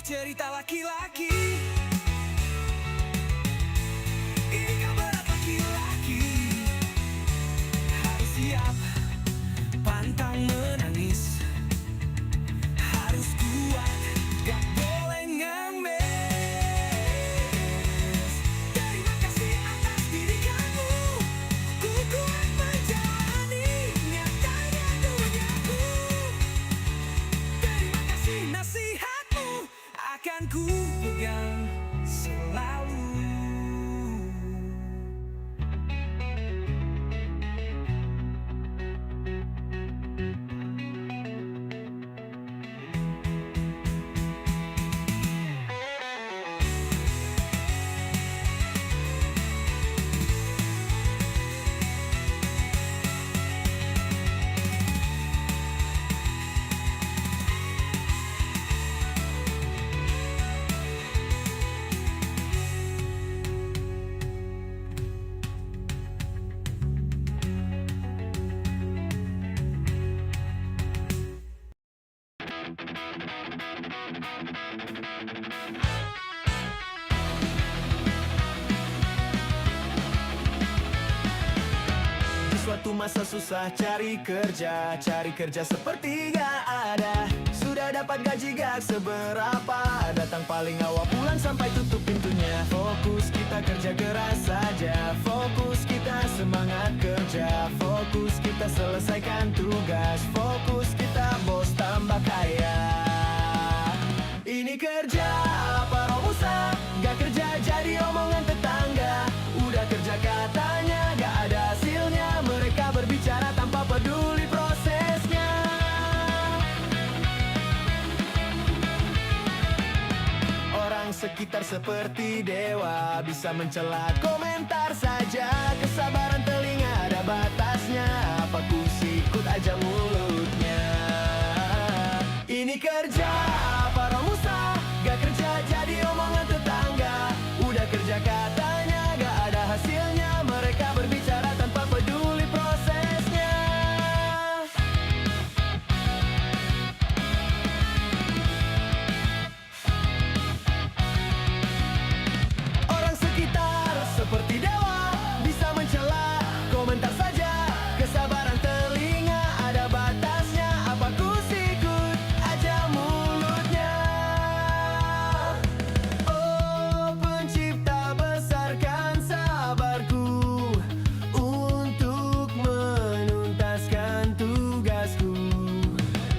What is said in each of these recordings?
cerita laki-laki. Ini kabar laki-laki. Harus siap pantang menangis. Harus kuat, gak boleh ngemes. Terima kasih atas diri kamu. Ku kuat menjalani nyatanya duniaku. Terima kasih nasihatmu, akan ku pegang selalu. Di suatu masa susah cari kerja seperti gak ada. Sudah dapat gaji gak seberapa, datang paling awal pulang sampai tutup pintunya. Fokus kita kerja keras saja, fokus kita semangat kerja, fokus kita selesaikan tugas, fokus kita bos tambah kaya. Ini kerja apa romusa, gak kerja jadi omongan tetangga. Udah kerja katanya gak ada hasilnya, mereka berbicara tanpa peduli prosesnya. Orang sekitar seperti dewa, bisa mencela komentar saja. Kesabaran telinga ada batasnya, apa ku sikut aja mulutnya. Ini kerja apa romusa, gak kerja jadi omongan tetangga. Udah kerja katanya gak ada hasilnya, mereka berbicara tanpa peduli prosesnya. Orang sekitar seperti dewa, bisa mencela komentar saja. Kesabaran telinga ada batasnya, apa ku sikut aja mulutnya. Oh pencipta, besarkan sabarku untuk menuntaskan tugasku.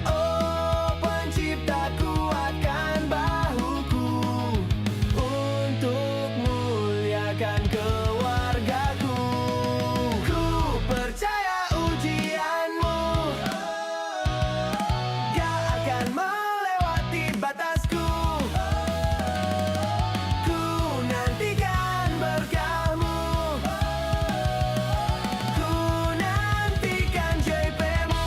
Oh pencipta, kuatkan bahuku untuk muliakan keluargaku. Ku percaya ujianmu gak akan melewati batasku. Ku nantikan berkahmu, ku nantikan JP-mu.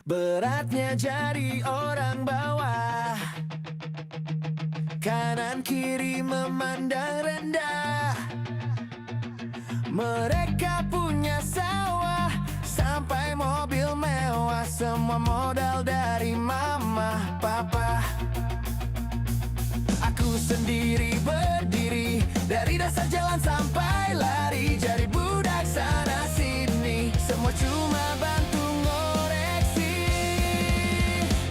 Beratnya jadi orang bawah, kanan kiri memandang rendah. Mereka punya sawah sampai mobil mewah, semua modal dari mama papa. Aku sendiri berdiri, dari dasar jalan sampai lari, jadi budak sana sini, semua cuma bantu ngoreksi.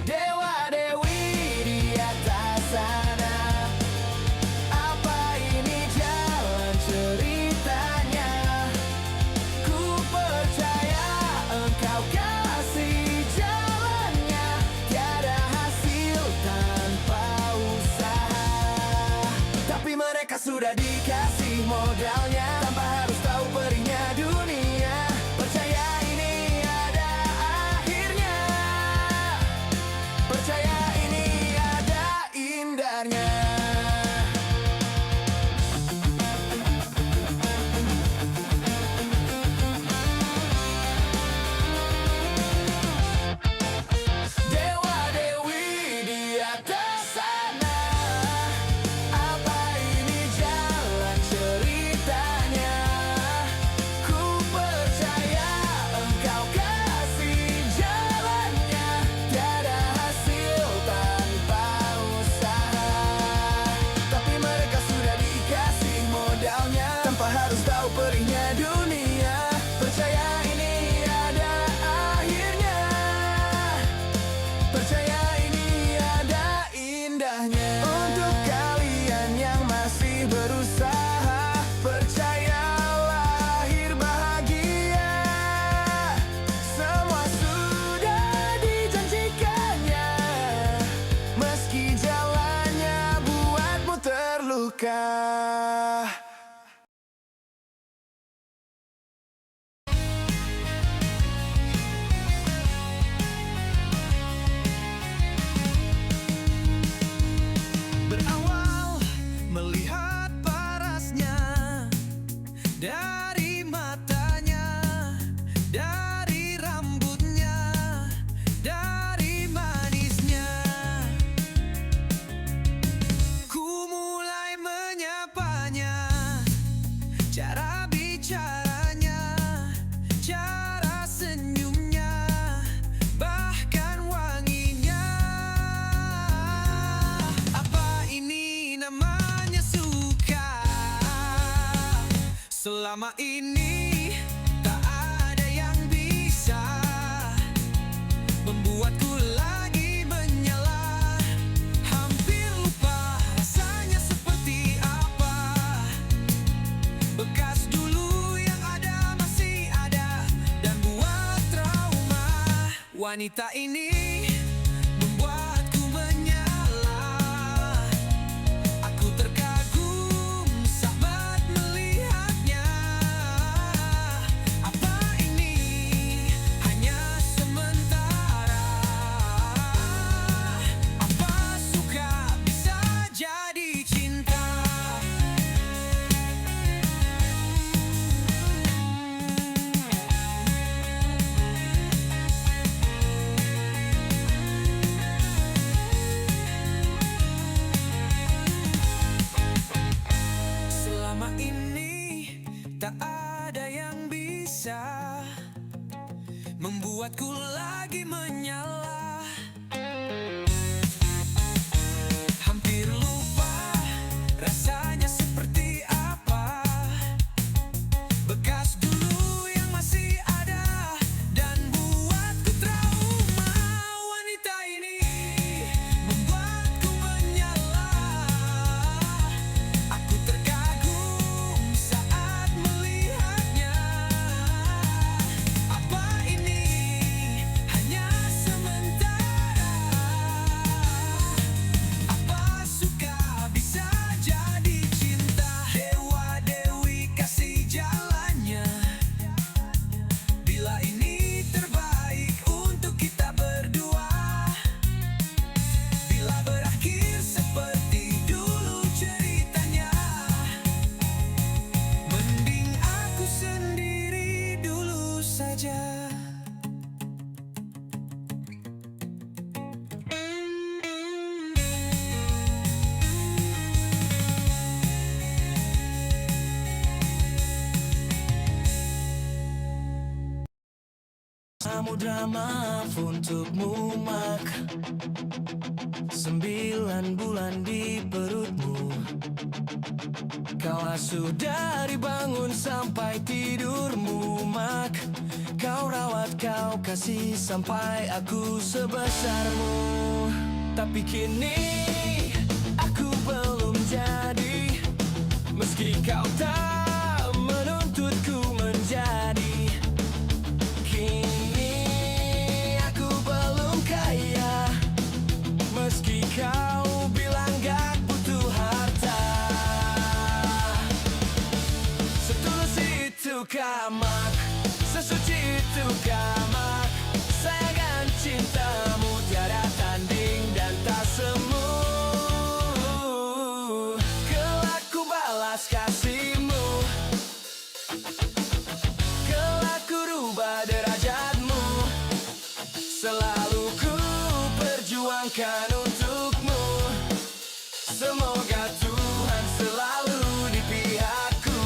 Dewa Dewi di atas sana, apa ini jalan ceritanya? Ku percaya engkau kasih jalannya, tiada hasil tanpa usaha. Tapi mereka sudah dikasih modalnya, tanpa harus tahu perihnya dunia. Percaya ini ada akhirnya, percaya ini ada indahnya. Dewa Dewi di atas sana, apa suka. Berawal melihat parasnya dari matanya, dari rambutnya, dari manisnya. Ku mulai menyapanya, cara bicaranya, cara senyumnya, bahkan wanginya. Apa ini namanya suka? Selama ini tak ada yang bisa membuatku lagi menyala. Hampir lupa rasanya seperti apa. Bekas dulu yang ada masih ada dan buat trauma. Wanita ini membuatku menyala. Aku terkagum saat melihatnya. Apa ini hanya sementara? Apa suka bisa jadi cinta? Selama ini tak ada yang bisa membuatku lagi menyala. Hampir lupa rasanya seperti apa. Bekas dulu yang masih ada dan buatku trauma. Wanita ini membuatku menyala. Aku terkagum saat melihatnya. Apa ini hanya sementara? Apa suka bisa jadi cinta? Dewa Dewi kasih jalannya. Bila ini terbaik untuk kita berdua. Bila berakhir seperti dulu ceritanya. Mending aku sendiri dulu saja. Samudra maaf untukmu mak. 9 bulan di perutmu. Kau asuh dari bangun sampai tidurmu mak. Kau rawat, kau kasih sampai aku sebesarmu. Tapi kini aku belum jadi. Meski kau tak menuntutku menjadi. Kini aku belum kaya. Meski kau bilang gak butuh harta. Setulus itu kamak, sesuci itu kamak. Sayangkan cintamu tiada tanding dan tak semu. Kelak ku balas kasihmu. Kelak ku rubah derajatmu. Selalu ku perjuangkan untukmu. Semoga Tuhan selalu di pihakku.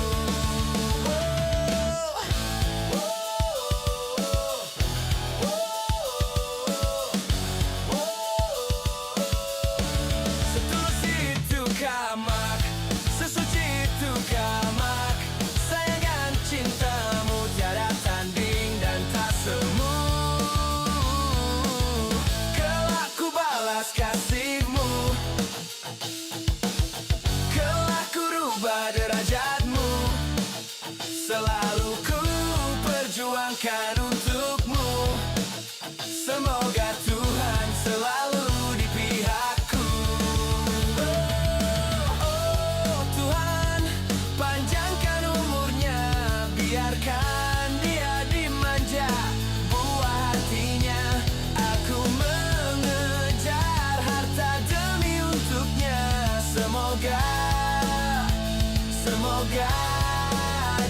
Semoga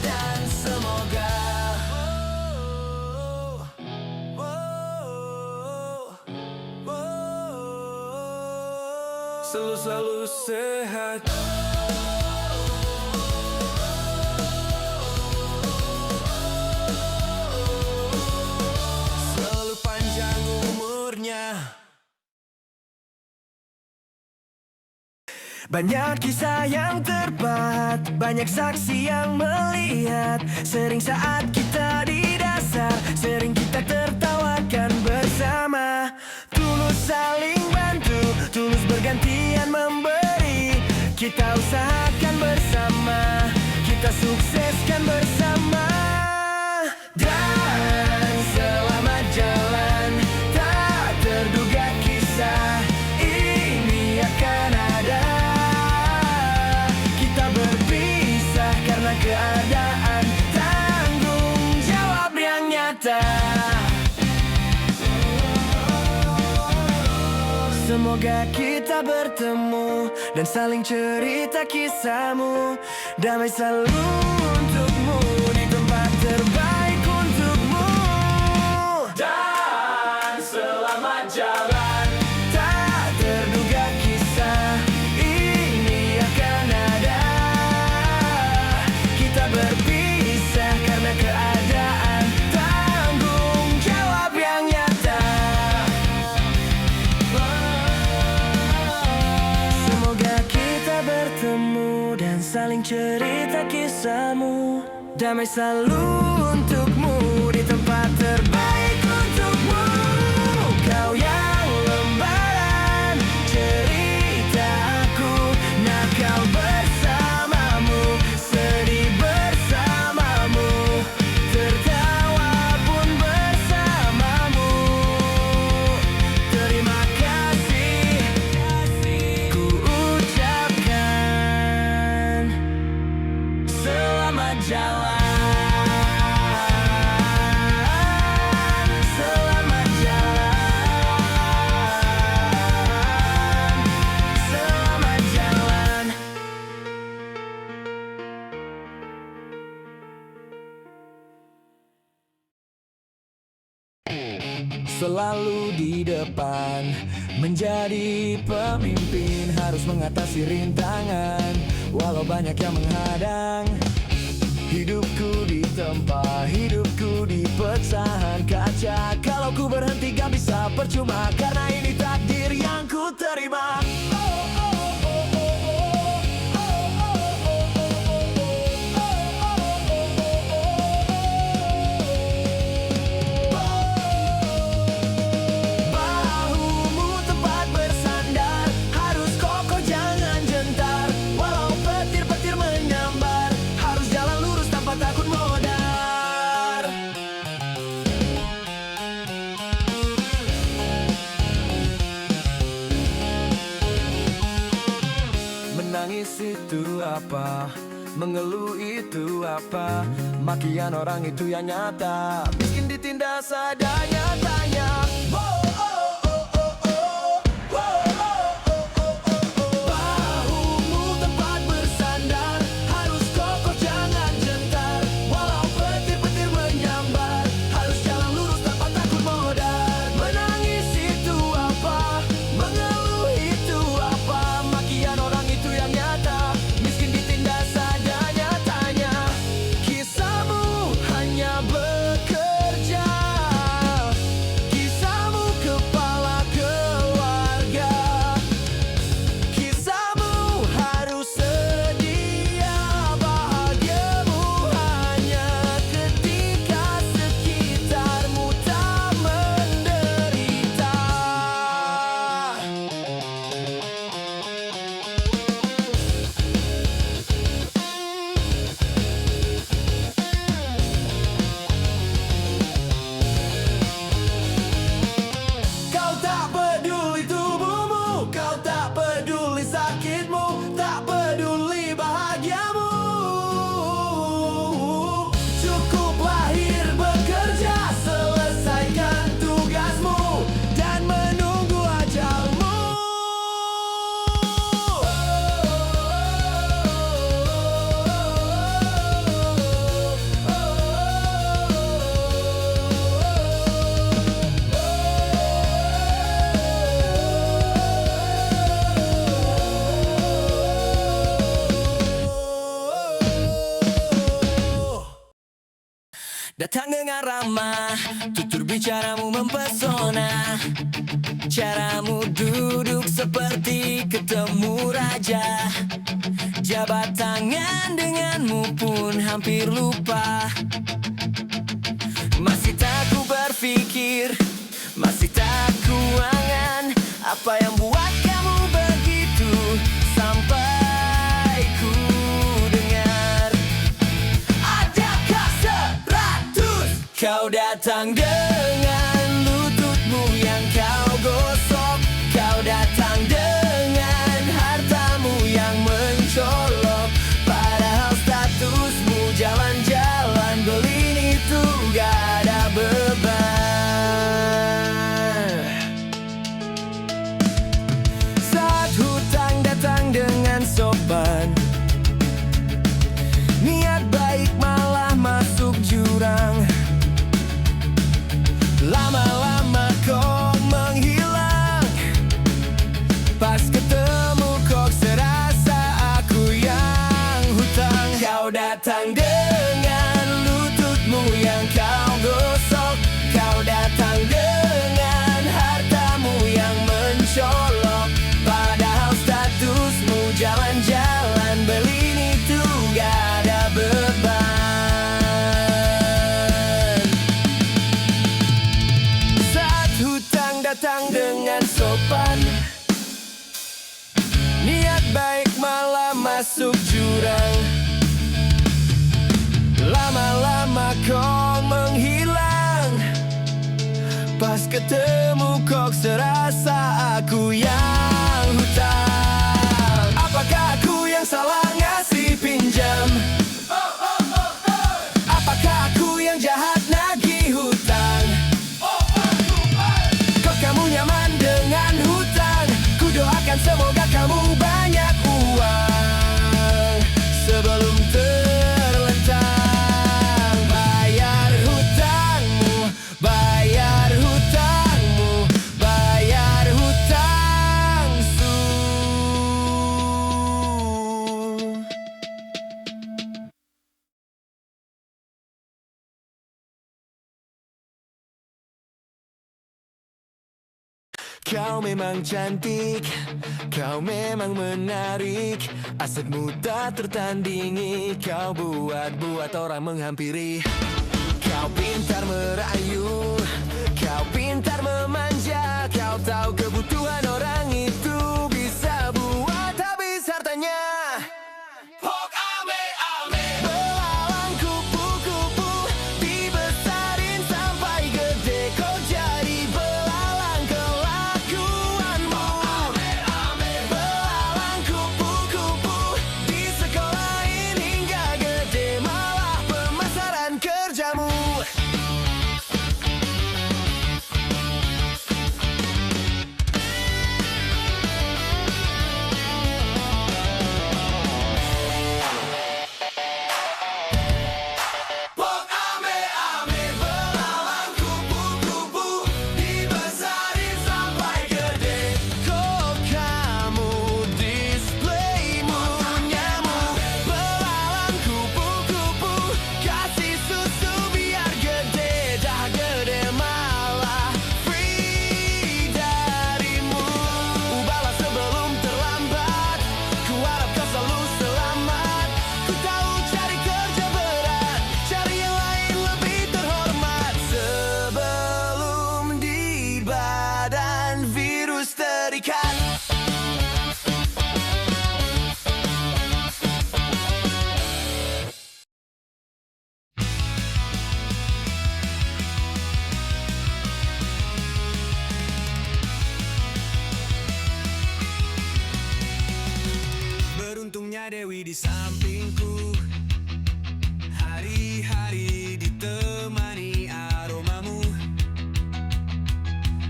dan semoga selalu sehat. Selalu panjang umurnya. Banyak kisah yang terpahat, banyak saksi yang melihat. Sering saat kita di dasar, sering kita tertawakan bersama. Tulus saling bantu, tulus bergantian memberi. Kita usahakan bersama, kita sukseskan bersama. Dan selamat jalan, tak terduga kisah ini akan ada. Kita berpisah karena keadaan, tanggung jawab yang nyata. Semoga kita bertemu dan saling cerita kisahmu. Damai selalu untukmu di tempat terbaik untukmu. Dan selamat jalan, tak terduga kisah ini akan ada. Kita berpisah karena keadaan, tanggung jawab yang nyata. Semoga kita bertemu dan saling cerita kisahmu. Damai selalu untukmu di tempat terbaik untukmu. Kau yang lembaran cerita aku, nakal bersamamu, sedih bersamamu, tertawa pun bersamamu. Terima kasih ku ucapkan. Selamat jalan. Selamat jalan. Selamat jalan. Selalu di depan, menjadi pemimpin, harus mengatasi rintangan, walau banyak yang menghadang. Hidupku ditempa, hidupku di pecahan kaca. Kalau ku berhenti gak bisa percuma, karena ini takdir yang ku terima. Bahumu tempat bersandar, harus kokoh jangan gentar. Walau petir-petir menyambar, harus jalan lurus tanpa takut modar. Menangis itu apa? Mengeluh itu apa? Makian orang itu yang nyata, miskin ditindas adanya tanya. Bahumu tempat bersandar, harus kokoh jangan gentar. Walau petir-petir menyambar, harus jalan lurus tanpa takut modar. Menangis itu apa? Mengeluh itu apa? Makian orang itu yang nyata, miskin ditindas adanya tanya. Kisahmu hanya bekerja Datang dengan ramah, tutur bicaramu mempesona. Caramu duduk seperti ketemu raja. Jabat tangan denganmu pun hampir lupa. Masih tak ku berpikir, masih tak ku angan apa yang buat kamu begitu. Sampai ku dengar adakah 100. Kau datang dengan lututmu yang kau gosok. Kau datang dengan hartamu yang mencolok. Padahal statusmu jalan-jalan belin itu gak ada beban. Saat hutang datang dengan sopan, niat baik malah masuk jurang. Lama-lama kok menghilang. Pas ketemu kok serasa aku yang hutang. Kau datang dengan lututmu yang kau gosok. Kau datang dengan hartamu yang mencolok. Padahal statusmu jalan-jalan belin itu gak ada beban. Saat hutang datang dengan sopan, niat baik malah masuk jurang. Lama-lama kok menghilang. Pas ketemu kok serasa aku yang hutang. Apakah aku yang salah ngasih pinjam? Apakah aku yang jahat nagih hutang? Kok kamu nyaman dengan hutang? Ku doakan semoga kamu banyak uang sebelum terlentang. Bayar hutangmu, bayar hutangmu, bayar hutangsu. Kau memang cantik, kau memang menarik. Asetmu tak tertandingi, kau buat orang menghampiri. Kau pintar merayu, kau pintar memanja. Kau tahu kebutuhan orang itu bisa buat habis hartanya. Hok ame ame, belalang kupu-kupu dibesarin sampai gede. Kau jadi belalang kelakuanmu. Belalang kupu-kupu disekolahin hingga gede. Malah pemasaran kerjamu. Pok ame ame, belalang kupu-kupu dibesarin sampai gede. Kok kamu displaymu nyamuk? Belalang kupu-kupu kasih susu biar gede. Dah gede malah free darimu. Ubahlah sebelum terlambat. Ku harap kau selalu selamat. Ku tahu cari kerja berat, cari yang lain lebih terhormat. Sebelum di badan virus terikat. Beruntungnya Dewi di sampingku. Hari-hari ditemani aromamu.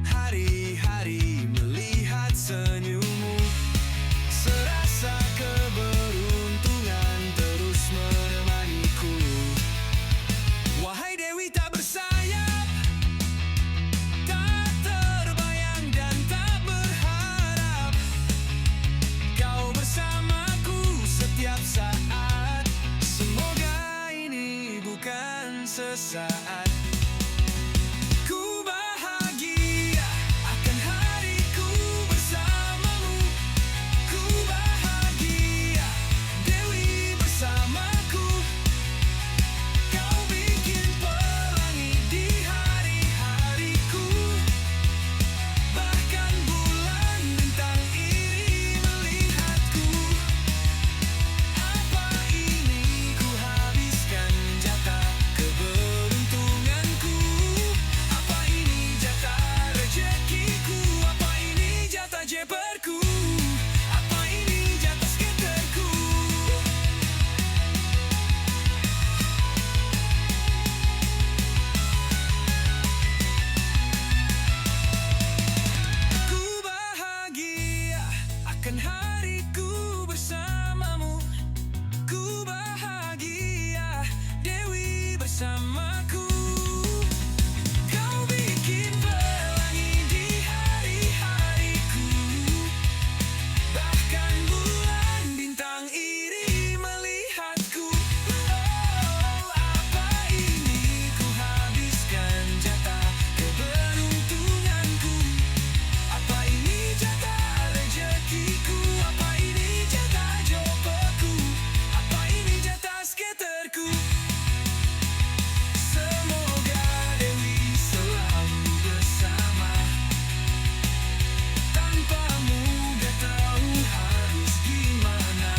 Hari-hari melihat senyummu. Serasa keberuntungan terus menemaniku. Wahai Dewi tak bersayap, tak terbayang dan tak berharap. Kau bersamaku setiap saat. Kan hariku bersamamu, ku bahagia, Dewi bersamaku. Kau bikin pelangi di hari-hariku, bahkan bulan bintang iri melihatku. Oh, apa ini ku habiskan jatah keberuntunganku? Apa ini jatah rezekiku? Apa ini jatah jodohku? Apa ini jatah skaterku? Semoga Dewi selalu bersama. Tanpamu gak tahu harus gimana.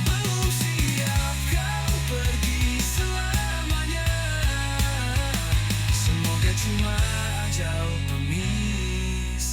Belum siap kau pergi selamanya. Semoga cuma ajal pemisahnya.